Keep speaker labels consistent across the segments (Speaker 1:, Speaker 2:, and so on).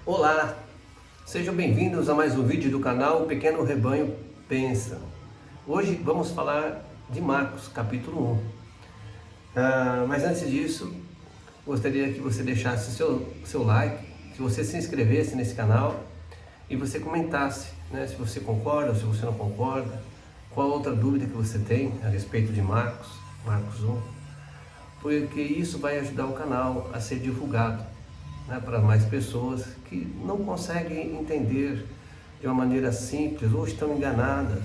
Speaker 1: Olá, sejam bem-vindos a mais um vídeo do canal O Pequeno Rebanho Pensa. Hoje vamos falar de Marcos, capítulo 1. Mas antes disso, gostaria que você deixasse seu like, que você se inscrevesse nesse canal e você comentasse, né, se você concorda ou se você não concorda, qual outra dúvida que você tem a respeito de Marcos 1, porque isso vai ajudar o canal a ser divulgado, né, para mais pessoas que não conseguem entender de uma maneira simples ou estão enganadas,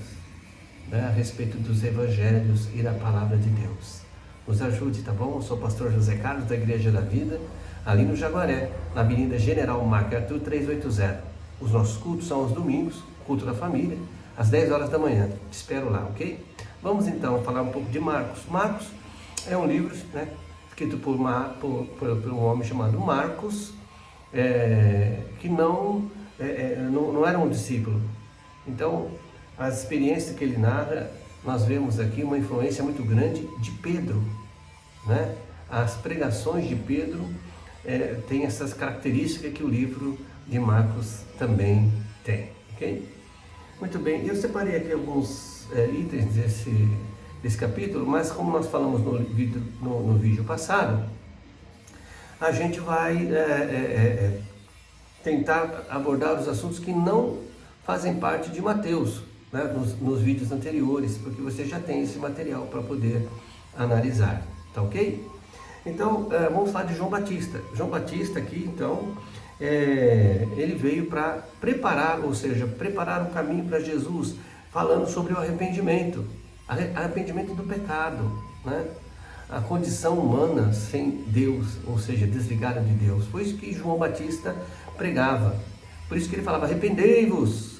Speaker 1: né, a respeito dos evangelhos e da palavra de Deus. Nos ajude, tá bom? Eu sou o pastor José Carlos, da Igreja da Vida, ali no Jaguaré, na Avenida General MacArthur 380. Os nossos cultos são aos domingos, culto da família, às 10 horas da manhã. Te espero lá, ok? Vamos então falar um pouco de Marcos. Marcos é um livro, né, escrito por um homem chamado Marcos, que não era um discípulo. Então, as experiências que ele narra, nós vemos aqui uma influência muito grande de Pedro, né? As pregações de Pedro têm essas características que o livro de Marcos também tem, ok? Muito bem, eu separei aqui alguns itens desse capítulo, mas como nós falamos no vídeo passado, a gente vai tentar abordar os assuntos que não fazem parte de Mateus, né, nos vídeos anteriores, porque você já tem esse material para poder analisar, tá ok? Então, vamos falar de João Batista. João Batista aqui, então, ele veio para preparar, ou seja, preparar o caminho para Jesus, falando sobre o arrependimento do pecado, né? A condição humana sem Deus, ou seja, desligada de Deus. Foi isso que João Batista pregava. Por isso que ele falava: arrependei-vos.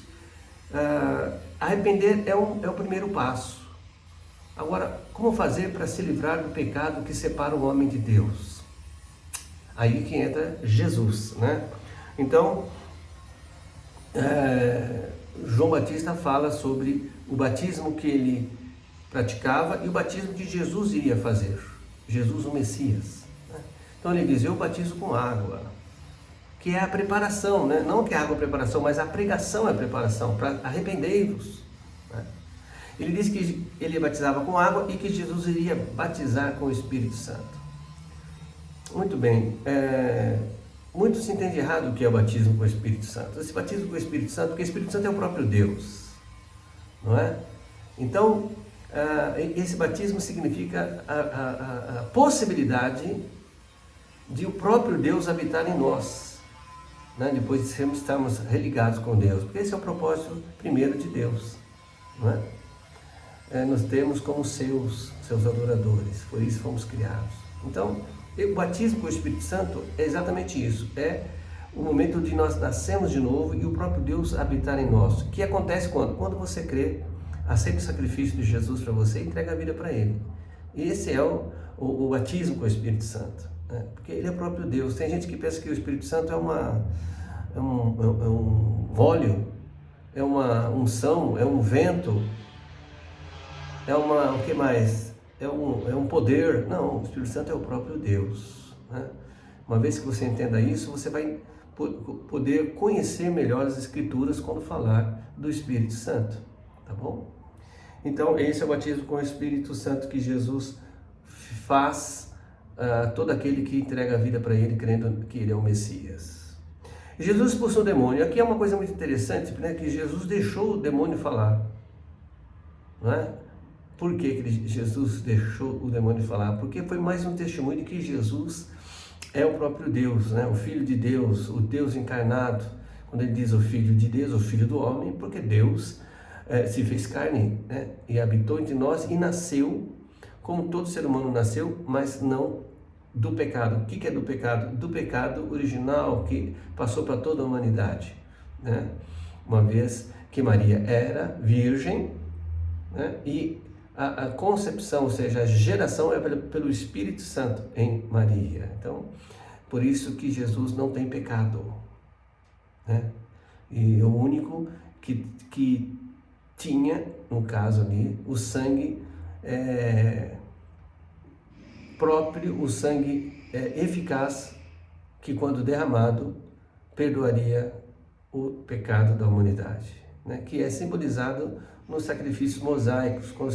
Speaker 1: Arrepender é o primeiro passo. Agora, como fazer para se livrar do pecado que separa o homem de Deus? Aí que entra Jesus, né? Então, João Batista fala sobre o batismo que ele praticava e o batismo que Jesus iria fazer. Jesus, o Messias, né? Então ele diz: eu batizo com água, que é a preparação, né? Não que a água é a preparação, mas a pregação é a preparação, para arrependei-vos, né? Ele diz que ele batizava com água e que Jesus iria batizar com o Espírito Santo. Muito bem, muito se entende errado o que é o batismo com o Espírito Santo. Esse batismo com o Espírito Santo, porque o Espírito Santo é o próprio Deus, não é? Então, esse batismo significa a possibilidade de o próprio Deus habitar em nós, né? Depois de estarmos religados com Deus, porque esse é o propósito primeiro de Deus, não é? Nos temos como seus adoradores, por isso fomos criados. Então, o batismo com o Espírito Santo é exatamente isso, é o momento de nós nascermos de novo e o próprio Deus habitar em nós. O que acontece quando você crê, aceita o sacrifício de Jesus para você e entrega a vida para Ele. E esse é o batismo com o Espírito Santo, né? Porque Ele é o próprio Deus. Tem gente que pensa que o Espírito Santo é um óleo, é uma unção, é um vento, o que mais? É um poder. Não, o Espírito Santo é o próprio Deus, né? Uma vez que você entenda isso, você vai poder conhecer melhor as Escrituras quando falar do Espírito Santo, tá bom? Então, esse é o batismo com o Espírito Santo que Jesus faz todo aquele que entrega a vida para Ele, crendo que Ele é o Messias. Jesus expulsou o demônio. Aqui é uma coisa muito interessante, né, que Jesus deixou o demônio falar, não é? Por que Jesus deixou o demônio falar? Porque foi mais um testemunho de que Jesus é o próprio Deus, né? O Filho de Deus, o Deus encarnado. Quando ele diz o Filho de Deus, o Filho do homem, porque Deus se fez carne, né? E habitou entre nós e nasceu, como todo ser humano nasceu, mas não do pecado. O que é do pecado? Do pecado original que passou para toda a humanidade, né? Uma vez que Maria era virgem, né? E a concepção, ou seja, a geração é pelo Espírito Santo em Maria. Então, por isso que Jesus não tem pecado, né? E o único que tinha, no caso ali, o sangue próprio, o sangue eficaz, que quando derramado perdoaria o pecado da humanidade, né? Que é simbolizado nos sacrifícios mosaicos, quando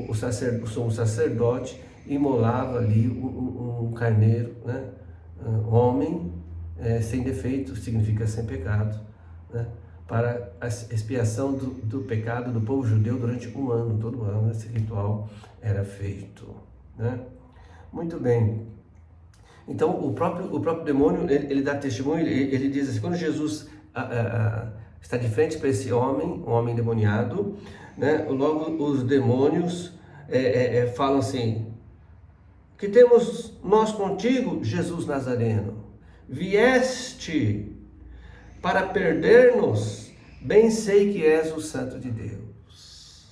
Speaker 1: o sumo sacerdote imolava ali um carneiro, né? Homem sem defeito, significa sem pecado, né? Para a expiação do pecado do povo judeu durante um ano, todo ano esse ritual era feito, né? Muito bem. Então o próprio demônio, ele dá testemunho, ele diz assim, quando Jesus está de frente para esse homem, um homem endemoniado, né? Logo os demônios falam assim: que temos nós contigo, Jesus Nazareno? Vieste para perder-nos? Bem sei que és o Santo de Deus.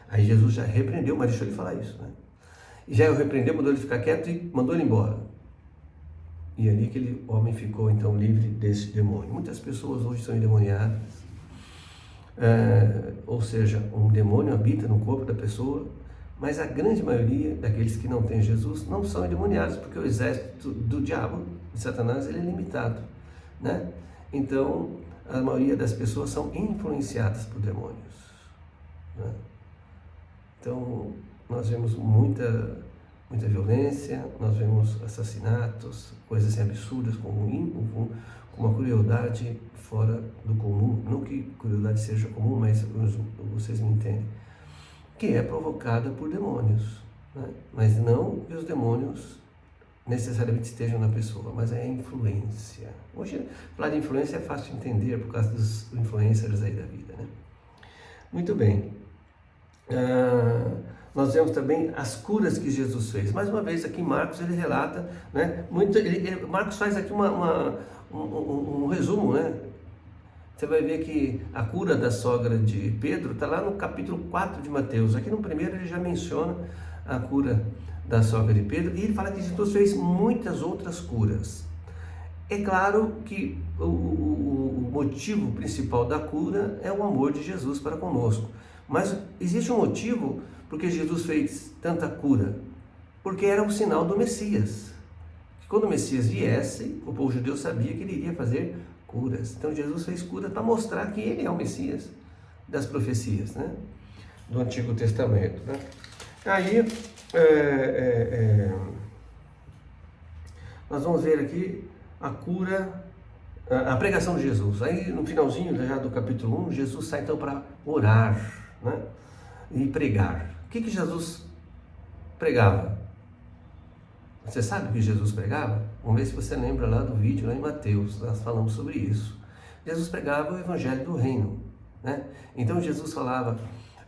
Speaker 1: Aí Jesus já repreendeu, mas deixou ele falar isso, né? E já o repreendeu, mandou ele ficar quieto e mandou ele embora. E ali aquele homem ficou então livre desse demônio. Muitas pessoas hoje são endemoniadas, ou seja, um demônio habita no corpo da pessoa, mas a grande maioria daqueles que não têm Jesus não são endemoniados, porque o exército do diabo, de Satanás, ele é limitado, né? Então, a maioria das pessoas são influenciadas por demônios, né? Então, nós vemos muita violência, nós vemos assassinatos, coisas assim absurdas, com uma crueldade fora do comum. Não que crueldade seja comum, mas vocês me entendem. Que é provocada por demônios, né? Mas não que os demônios necessariamente estejam na pessoa, mas é a influência. Hoje, falar de influência é fácil de entender por causa dos influencers aí da vida, né? Muito bem. Nós vemos também as curas que Jesus fez. Mais uma vez aqui em Marcos ele relata, né? Marcos faz aqui um resumo, né? Você vai ver que a cura da sogra de Pedro está lá no capítulo 4 de Mateus. Aqui no primeiro ele já menciona a cura da sogra de Pedro, e ele fala que Jesus fez muitas outras curas. É claro que o motivo principal da cura é o amor de Jesus para conosco. Mas existe um motivo porque Jesus fez tanta cura, porque era um sinal do Messias. Quando o Messias viesse, o povo judeu sabia que ele iria fazer curas. Então Jesus fez cura para mostrar que ele é o Messias das profecias, né? Do Antigo Testamento, né? Aí nós vamos ver aqui a cura, a pregação de Jesus. Aí no finalzinho já do capítulo 1, Jesus sai então para orar, né? E pregar. O que Jesus pregava? Você sabe o que Jesus pregava? Vamos ver se você lembra lá do vídeo, lá em Mateus, nós falamos sobre isso. Jesus pregava o evangelho do reino, né? Então Jesus falava: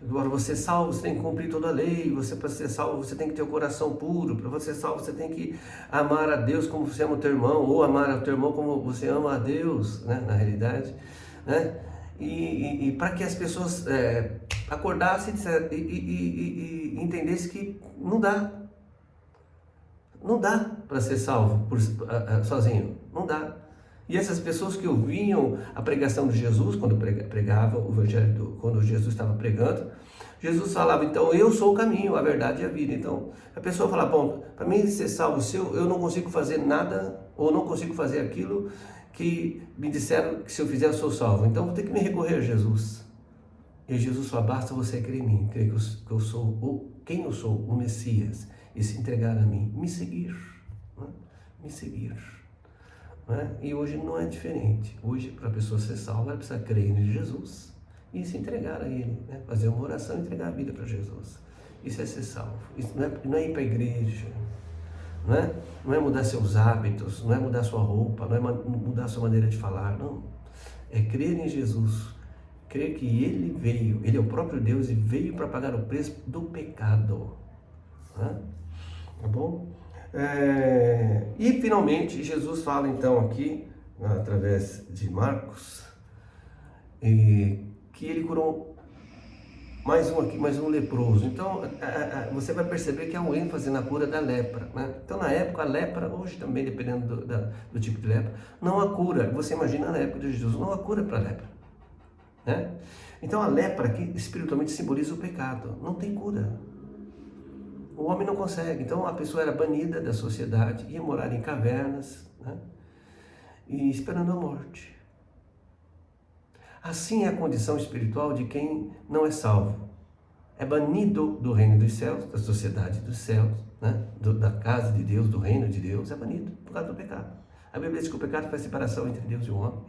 Speaker 1: agora você salvo, você tem que cumprir toda a lei, para ser salvo você tem que ter o coração puro, para você ser salvo você tem que amar a Deus como você ama o teu irmão, ou amar o teu irmão como você ama a Deus, né? Na realidade, né? E para que as pessoas acordassem e entendessem que não dá para ser salvo sozinho, não dá. E essas pessoas que ouviam a pregação de Jesus, quando pregava o evangelho, quando Jesus estava pregando, Jesus falava: então eu sou o caminho, a verdade e a vida. Então a pessoa fala: bom, para mim ser salvo, eu não consigo fazer nada, ou não consigo fazer aquilo que me disseram que se eu fizer eu sou salvo, então vou ter que me recorrer a Jesus. E Jesus fala: basta você crer em mim, crer que eu sou quem eu sou, o Messias, e se entregar a mim, me seguir, né? Me seguir, né? E hoje não é diferente. Hoje, para a pessoa ser salva, ela precisa crer em Jesus e se entregar a Ele, né? Fazer uma oração e entregar a vida para Jesus. Isso é ser salvo. Isso não é ir para a igreja, não é mudar seus hábitos, não é mudar sua roupa, não é mudar sua maneira de falar, não. É crer em Jesus, crer que Ele veio, Ele é o próprio Deus e veio para pagar o preço do pecado, né? Tá bom? E finalmente Jesus fala então aqui, através de Marcos, que ele curou mais um leproso. Então você vai perceber que há um ênfase na cura da lepra, né? Então na época a lepra, hoje também dependendo do tipo de lepra, não há cura. Você imagina na época de Jesus, não há cura para a lepra, né? Então a lepra aqui espiritualmente simboliza o pecado, não tem cura. O homem não consegue. Então a pessoa era banida da sociedade, ia morar em cavernas, né? e esperando a morte. Assim é a condição espiritual de quem não é salvo. É banido do reino dos céus, da sociedade dos céus, né? Da casa de Deus, do reino de Deus, é banido por causa do pecado. A Bíblia diz que o pecado faz separação entre Deus e o homem.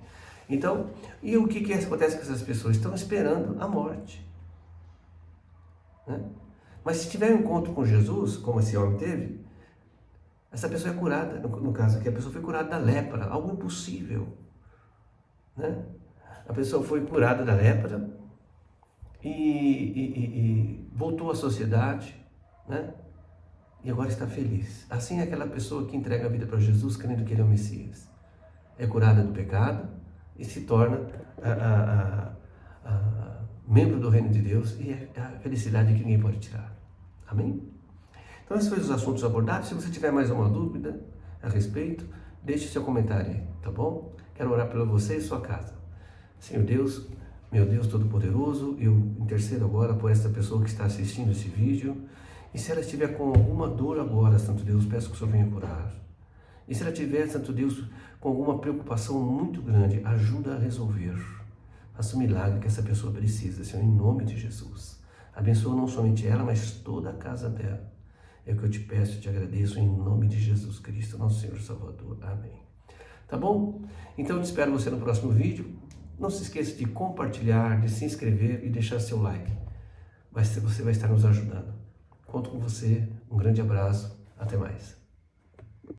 Speaker 1: Então, e o que acontece com essas pessoas? Estão esperando a morte. Né? Mas se tiver um encontro com Jesus, como esse homem teve, essa pessoa é curada. No caso aqui, a pessoa foi curada da lepra, algo impossível. Né? A pessoa foi curada da lepra e voltou à sociedade, né? E agora está feliz. Assim é aquela pessoa que entrega a vida para Jesus, crendo que Ele é o Messias. É curada do pecado e se torna membro do reino de Deus, e é a felicidade que ninguém pode tirar. Amém? Então esses foram os assuntos abordados. Se você tiver mais alguma dúvida a respeito, deixe seu comentário aí, tá bom? Quero orar por você e sua casa. Senhor Deus, meu Deus Todo-Poderoso, eu intercedo agora por esta pessoa que está assistindo esse vídeo, e se ela estiver com alguma dor agora, Santo Deus, peço que o Senhor venha curar. E se ela tiver, Santo Deus, com alguma preocupação muito grande, ajuda a resolver. Faça um milagre que essa pessoa precisa, Senhor, em nome de Jesus. Abençoa não somente ela, mas toda a casa dela. É o que eu te peço e te agradeço em nome de Jesus Cristo, nosso Senhor Salvador. Amém. Tá bom? Então eu te espero você no próximo vídeo. Não se esqueça de compartilhar, de se inscrever e deixar seu like. Você vai estar nos ajudando. Conto com você. Um grande abraço. Até mais.